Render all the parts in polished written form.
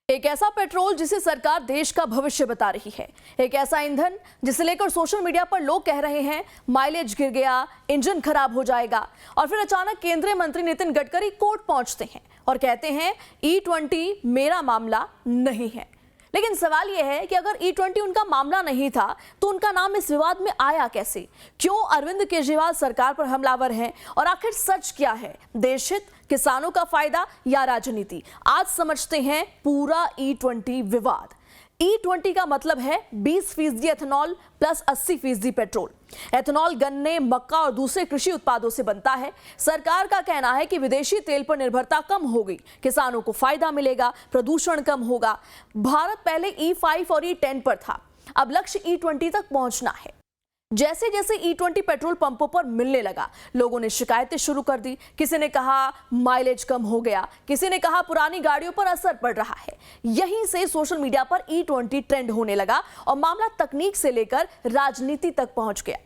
एक ऐसा पेट्रोल जिसे सरकार देश का भविष्य बता रही है, एक ऐसा ईंधन जिसे लेकर सोशल मीडिया पर लोग कह रहे हैं माइलेज गिर गया, इंजन खराब हो जाएगा, और फिर अचानक केंद्रीय मंत्री नितिन गडकरी कोर्ट पहुंचते हैं और कहते हैं E20 मेरा मामला नहीं है। लेकिन सवाल यह है कि अगर E20 उनका मामला नहीं था तो उनका नाम इस विवाद में आया कैसे? क्यों अरविंद केजरीवाल सरकार पर हमलावर हैं और आखिर सच क्या है? देश हित, किसानों का फायदा या राजनीति? आज समझते हैं पूरा E20 विवाद। E20 का मतलब है 20% एथेनॉल प्लस 80% पेट्रोल। एथेनॉल गन्ने, मक्का और दूसरे कृषि उत्पादों से बनता है। सरकार का कहना है कि विदेशी तेल पर निर्भरता कम होगी, किसानों को फायदा मिलेगा, प्रदूषण कम होगा। भारत पहले E5 और E10 पर था, अब लक्ष्य E20 तक पहुंचना है। जैसे जैसे E20 पेट्रोल पंपों पर मिलने लगा, लोगों ने शिकायतें शुरू कर दी। किसी ने कहा माइलेज कम हो गया, किसी ने कहा पुरानी गाड़ियों पर असर पड़ रहा है। यहीं से सोशल मीडिया पर E20 ट्रेंड होने लगा और मामला तकनीक से लेकर राजनीति तक पहुंच गया।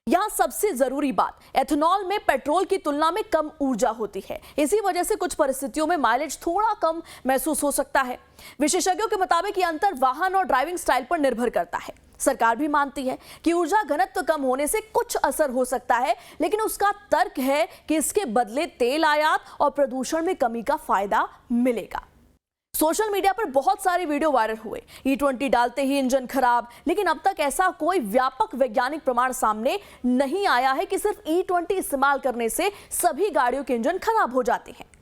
यहां सबसे जरूरी बात, एथेनॉल में पेट्रोल की तुलना में कम ऊर्जा होती है। इसी वजह से कुछ परिस्थितियों में माइलेज थोड़ा कम महसूस हो सकता है। विशेषज्ञों के मुताबिक यह अंतर वाहन और ड्राइविंग स्टाइल पर निर्भर करता है। सरकार भी मानती है कि ऊर्जा घनत्व कम होने से कुछ असर हो सकता है, लेकिन उसका तर्क है कि इसके बदले तेल आयात और प्रदूषण में कमी का फायदा मिलेगा। सोशल मीडिया पर बहुत सारे वीडियो वायरल हुए, E20 डालते ही इंजन खराब, लेकिन अब तक ऐसा कोई व्यापक वैज्ञानिक प्रमाण सामने नहीं आया है कि सिर्फ E20 इस्तेमाल करने से सभी गाड़ियों के इंजन खराब हो जाते हैं।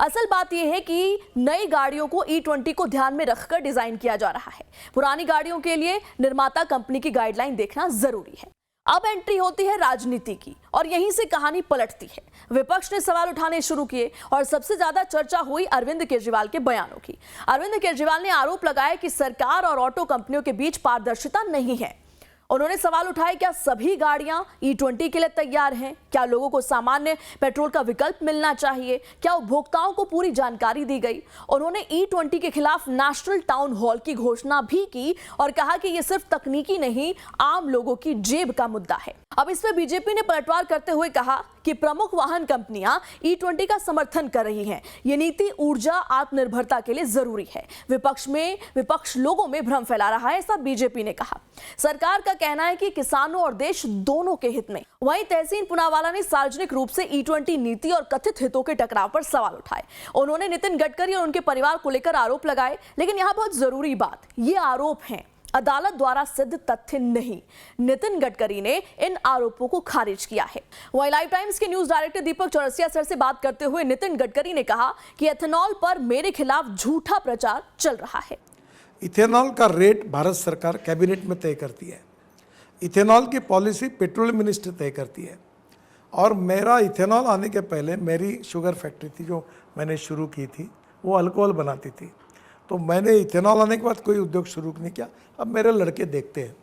असल बात यह है कि नई गाड़ियों को E20 को ध्यान में रखकर डिजाइन किया जा रहा है। पुरानी गाड़ियों के लिए निर्माता कंपनी की गाइडलाइन देखना जरूरी है। अब एंट्री होती है राजनीति की और यहीं से कहानी पलटती है। विपक्ष ने सवाल उठाने शुरू किए और सबसे ज्यादा चर्चा हुई अरविंद केजरीवाल के बयानों की। अरविंद केजरीवाल ने आरोप लगाया कि सरकार और ऑटो कंपनियों के बीच पारदर्शिता नहीं है। उन्होंने सवाल उठाए, क्या सभी गाड़ियां E20 के लिए तैयार हैं? क्या लोगों को सामान्य पेट्रोल का विकल्प मिलना चाहिए? क्या उपभोक्ताओं को पूरी जानकारी दी गई? उन्होंने E20 के खिलाफ नेशनल टाउन हॉल की घोषणा भी की और कहा कि यह सिर्फ तकनीकी नहीं, आम लोगों की जेब का मुद्दा है। अब इस पर बीजेपी ने पलटवार करते हुए कहा कि प्रमुख वाहन कंपनियां E20 का समर्थन कर रही हैं। ये नीति ऊर्जा आत्मनिर्भरता के लिए जरूरी है। विपक्ष लोगों में भ्रम फैला रहा है, ऐसा बीजेपी ने कहा। सरकार का कहना है कि किसानों और देश दोनों के हित में। वहीं तहसीन पुनावाला ने सार्वजनिक रूप से E20 नीति और कथित हितों के टकराव पर सवाल उठाए। उन्होंने नितिन गडकरी और उनके परिवार को लेकर आरोप लगाए, लेकिन यहाँ बहुत जरूरी बात, ये आरोप हैं, अदालत द्वारा सिद्ध तथ्य नहीं। नितिन गडकरी ने इन आरोपों को खारिज किया है। वहीं लाइव टाइम्स के न्यूज डायरेक्टर दीपक चौरसिया सर से बात करते हुए नितिन गडकरी ने कहा कि एथेनॉल पर मेरे खिलाफ झूठा प्रचार चल रहा है। इथेनॉल का रेट भारत सरकार कैबिनेट में तय करती है। इथेनॉल की पॉलिसी पेट्रोलियम मिनिस्ट्री तय करती है। और मेरा इथेनॉल आने के पहले मेरी शुगर फैक्ट्री थी जो मैंने शुरू की थी, वो अल्कोहल बनाती थी। तो मैंने इथेनॉल आने के बाद कोई उद्योग शुरू नहीं किया। अब मेरे लड़के देखते हैं,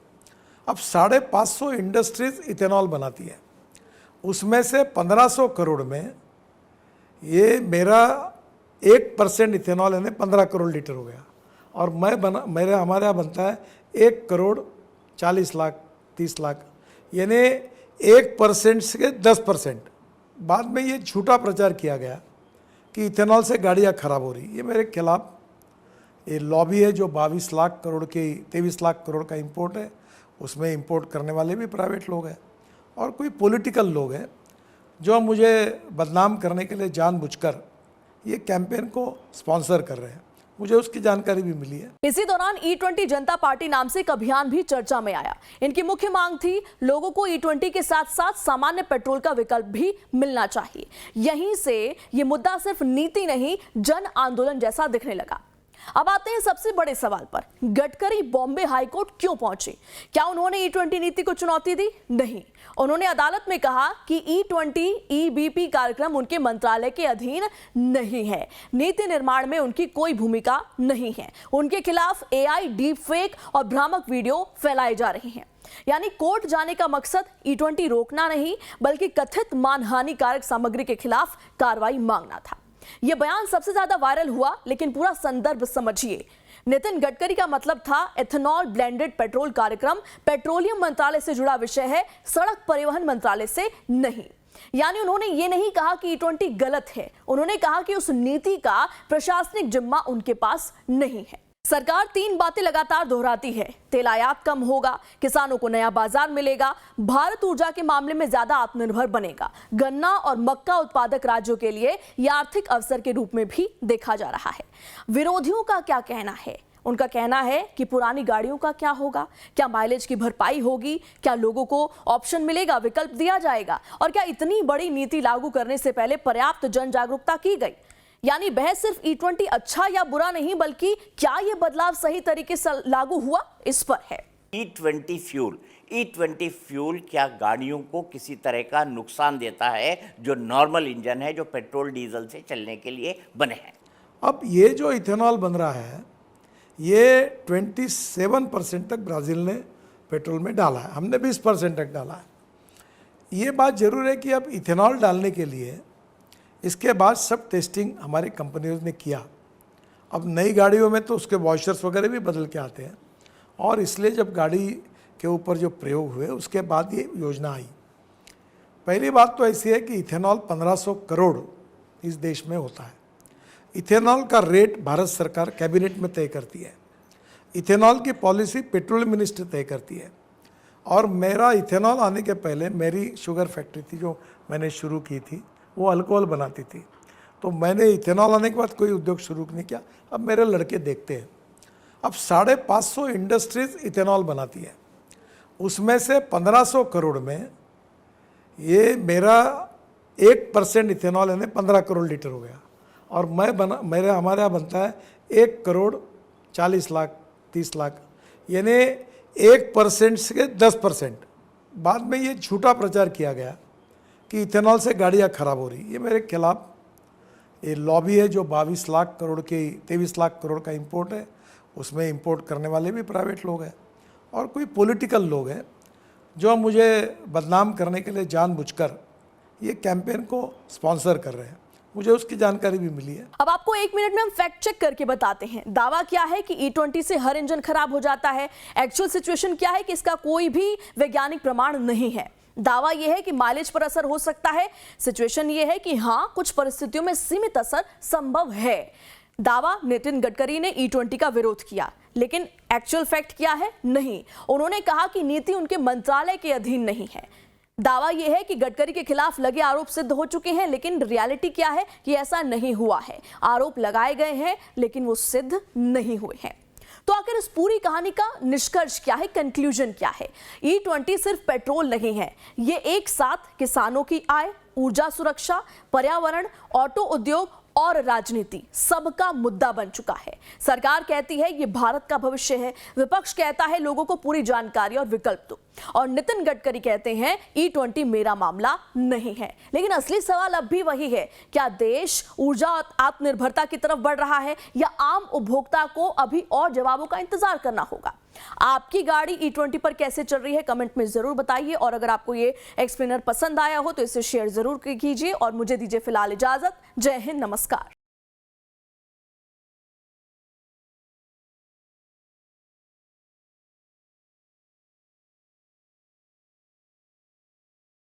अब 550 इंडस्ट्रीज इथेनॉल बनाती है, उसमें से 1500 करोड़ में ये मेरा 1% इथेनॉल यानी 15 करोड़ लीटर हो गया। और हमारे यहाँ बनता है 1 करोड़ 40 लाख 30 लाख, यानी 1% से 10%। बाद में ये झूठा प्रचार किया गया कि इथेनॉल से गाड़ियाँ खराब हो रही। ये मेरे खिलाफ ये लॉबी है जो 22 लाख करोड़ के 23 लाख करोड़ का इंपोर्ट है, उसमें इंपोर्ट करने वाले भी प्राइवेट लोग हैं और कोई पॉलिटिकल लोग हैं जो मुझे बदनाम करने के लिए जानबूझकर ये कैंपेन को स्पॉन्सर कर रहे हैं। मुझे उसकी जानकारी भी मिली है। इसी दौरान E20 जनता पार्टी नाम से एक अभियान भी चर्चा में आया। इनकी मुख्य मांग थी लोगों को E20 के साथ साथ सामान्य पेट्रोल का विकल्प भी मिलना चाहिए। यहीं से ये मुद्दा सिर्फ नीति नहीं, जन आंदोलन जैसा दिखने लगा। अब आते हैं सबसे बड़े सवाल पर, गडकरी बॉम्बे हाईकोर्ट क्यों पहुंचे? क्या उन्होंने E20 नीति को चुनौती दी? नहीं, उन्होंने अदालत में कहा कि E20 EBP कार्यक्रम उनके मंत्रालय के अधीन नहीं है, नीति निर्माण में उनकी कोई भूमिका नहीं है। उनके खिलाफ AI, डीप फेक और भ्रामक वीडियो फैलाए जा रहे हैं। यानी कोर्ट जाने का मकसद E20 रोकना नहीं, बल्कि कथित मानहानिकारक सामग्री के खिलाफ कार्रवाई मांगना था। यह बयान सबसे ज्यादा वायरल हुआ, लेकिन पूरा संदर्भ समझिए। नितिन गडकरी का मतलब था एथेनॉल ब्लेंडेड पेट्रोल कार्यक्रम पेट्रोलियम मंत्रालय से जुड़ा विषय है, सड़क परिवहन मंत्रालय से नहीं। यानी उन्होंने ये नहीं कहा कि E20 गलत है, उन्होंने कहा कि उस नीति का प्रशासनिक जिम्मा उनके पास नहीं है। सरकार 3 बातें लगातार दोहराती है। तेल आयात कम होगा, किसानों को नया बाजार मिलेगा, भारत ऊर्जा के मामले में ज्यादा आत्मनिर्भर बनेगा। गन्ना और मक्का उत्पादक राज्यों के लिए यह आर्थिक अवसर के रूप में भी देखा जा रहा है। विरोधियों का क्या कहना है? उनका कहना है कि पुरानी गाड़ियों का क्या होगा, क्या माइलेज की भरपाई होगी, क्या लोगों को ऑप्शन मिलेगा, विकल्प दिया जाएगा, और क्या इतनी बड़ी नीति लागू करने से पहले पर्याप्त जन जागरूकता की गई? यानी बहस सिर्फ E20 अच्छा या बुरा नहीं, बल्कि क्या यह बदलाव सही तरीके से लागू हुआ, इस पर है। E20 फ्यूल क्या गाड़ियों को किसी तरह का नुकसान देता है जो नॉर्मल इंजन है, जो पेट्रोल डीजल से चलने के लिए बने हैं? अब ये जो इथेनॉल बन रहा है ये 27% तक ब्राज़ील ने पेट्रोल में डाला है, हमने 20% तक डाला है। ये बात ज़रूर है कि अब इथेनॉल डालने के लिए इसके बाद सब टेस्टिंग हमारी कंपनियों ने किया। अब नई गाड़ियों में तो उसके वॉशर्स वगैरह भी बदल के आते हैं, और इसलिए जब गाड़ी के ऊपर जो प्रयोग हुए उसके बाद ये योजना आई। पहली बात तो ऐसी है कि इथेनॉल 1500 करोड़ इस देश में होता है। इथेनॉल का रेट भारत सरकार कैबिनेट में तय करती है। इथेनॉल की पॉलिसी पेट्रोलियम मिनिस्ट्री तय करती है। और मेरा इथेनॉल आने के पहले मेरी शुगर फैक्ट्री थी जो मैंने शुरू की थी, वो अल्कोहल बनाती थी। तो मैंने इथेनॉल आने के बाद कोई उद्योग शुरू नहीं किया। अब मेरे लड़के देखते हैं, अब 550 इंडस्ट्रीज इथेनॉल बनाती है, उसमें से 1500 करोड़ में ये मेरा 1% इथेनॉल यानी 15 करोड़ लीटर हो गया। और हमारे यहाँ बनता है 1 करोड़ 40 लाख 30 लाख, यानी 1% से 10%। बाद में ये झूठा प्रचार किया गया कि इथेनॉल से गाड़ियाँ खराब हो रही। ये मेरे खिलाफ ये लॉबी है जो 22 लाख करोड़ की 23 लाख करोड़ का इंपोर्ट है, उसमें इंपोर्ट करने वाले भी प्राइवेट लोग हैं और कोई पॉलिटिकल लोग हैं जो मुझे बदनाम करने के लिए जानबूझकर ये कैंपेन को स्पॉन्सर कर रहे हैं। मुझे उसकी जानकारी भी मिली है। अब आपको 1 मिनट में हम फैक्ट चेक करके बताते हैं। दावा क्या है कि E20 से हर इंजन खराब हो जाता है, एक्चुअल सिचुएशन क्या है कि इसका कोई भी वैज्ञानिक प्रमाण नहीं है। दावा यह है कि माइलेज पर असर हो सकता है, सिचुएशन यह है कि हाँ कुछ परिस्थितियों में सीमित असर संभव है। दावा नितिन गडकरी ने E20 का विरोध किया, लेकिन एक्चुअल फैक्ट क्या है? नहीं, उन्होंने कहा कि नीति उनके मंत्रालय के अधीन नहीं है। दावा यह है कि गडकरी के खिलाफ लगे आरोप सिद्ध हो चुके हैं, लेकिन रियलिटी क्या है कि ऐसा नहीं हुआ है। आरोप लगाए गए हैं लेकिन वो सिद्ध नहीं हुए हैं। तो आखिर इस पूरी कहानी का निष्कर्ष क्या है, कंक्लूजन क्या है? E20 सिर्फ पेट्रोल नहीं है, ये एक साथ किसानों की आय, ऊर्जा सुरक्षा, पर्यावरण, ऑटो उद्योग और राजनीति सबका मुद्दा बन चुका है। सरकार कहती है ये भारत का भविष्य है, विपक्ष कहता है लोगों को पूरी जानकारी और विकल्प दो, और नितिन गडकरी कहते हैं E20 मेरा मामला नहीं है। लेकिन असली सवाल अब भी वही है, क्या देश ऊर्जा आत्मनिर्भरता की तरफ बढ़ रहा है या आम उपभोक्ता को अभी और जवाबों का इंतजार करना होगा? आपकी गाड़ी E20 पर कैसे चल रही है, कमेंट में जरूर बताइए। और अगर आपको ये एक्सप्लेनर पसंद आया हो तो इसे शेयर जरूर कीजिए और मुझे दीजिए फिलहाल इजाजत। जय हिंद, नमस्कार।